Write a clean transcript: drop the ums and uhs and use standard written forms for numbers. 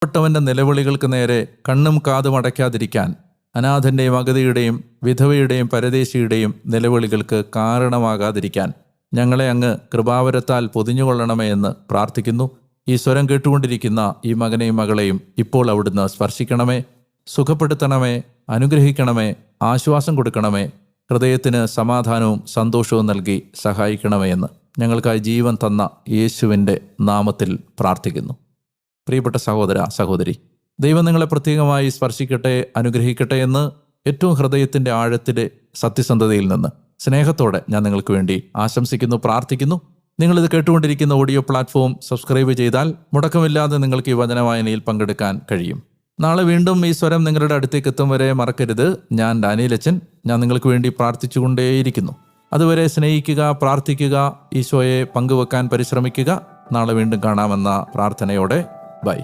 പ്പെട്ടവൻ്റെ നിലവിളികൾക്ക് നേരെ കണ്ണും കാതും അടയ്ക്കാതിരിക്കാൻ, അനാഥൻ്റെയും അഗതിയുടെയും വിധവയുടെയും പരദേശിയുടെയും നിലവിളികൾക്ക് കാരണമാകാതിരിക്കാൻ ഞങ്ങളെ അങ്ങ് കൃപാവരത്താൽ പൊതിഞ്ഞുകൊള്ളണമേ എന്ന് പ്രാർത്ഥിക്കുന്നു. ഈ സ്വരം കേട്ടുകൊണ്ടിരിക്കുന്ന ഈ മകനെയും മകളെയും ഇപ്പോൾ അവിടുന്ന് സ്പർശിക്കണമേ, സുഖപ്പെടുത്തണമേ, അനുഗ്രഹിക്കണമേ, ആശ്വാസം കൊടുക്കണമേ, ഹൃദയത്തിന് സമാധാനവും സന്തോഷവും നൽകി സഹായിക്കണമേ എന്ന് ഞങ്ങൾക്കായി ജീവൻ തന്ന യേശുവിൻ്റെ നാമത്തിൽ പ്രാർത്ഥിക്കുന്നു. പ്രിയപ്പെട്ട സഹോദര സഹോദരി, ദൈവം നിങ്ങളെ പ്രത്യേകമായി സ്പർശിക്കട്ടെ, അനുഗ്രഹിക്കട്ടെ എന്ന് ഏറ്റവും ഹൃദയത്തിൻ്റെ ആഴത്തിലെ സത്യസന്ധതയിൽ നിന്ന് സ്നേഹത്തോടെ ഞാൻ നിങ്ങൾക്ക് വേണ്ടി ആശംസിക്കുന്നു, പ്രാർത്ഥിക്കുന്നു. നിങ്ങളിത് കേട്ടുകൊണ്ടിരിക്കുന്ന ഓഡിയോ പ്ലാറ്റ്ഫോം സബ്സ്ക്രൈബ് ചെയ്താൽ മുടക്കമില്ലാതെ നിങ്ങൾക്ക് ഈ വചനവായനയിൽ പങ്കെടുക്കാൻ കഴിയും. നാളെ വീണ്ടും ഈ സ്വരം നിങ്ങളുടെ അടുത്തേക്ക് എത്തും വരെ മറക്കരുത്. ഞാൻ ഡാനിയലച്ചൻ. ഞാൻ നിങ്ങൾക്ക് വേണ്ടി പ്രാർത്ഥിച്ചുകൊണ്ടേയിരിക്കുന്നു. അതുവരെ സ്നേഹിക്കുക, പ്രാർത്ഥിക്കുക, ഈശോയെ പങ്കുവെക്കാൻ പരിശ്രമിക്കുക. നാളെ വീണ്ടും കാണാമെന്ന പ്രാർത്ഥനയോടെ ബൈ.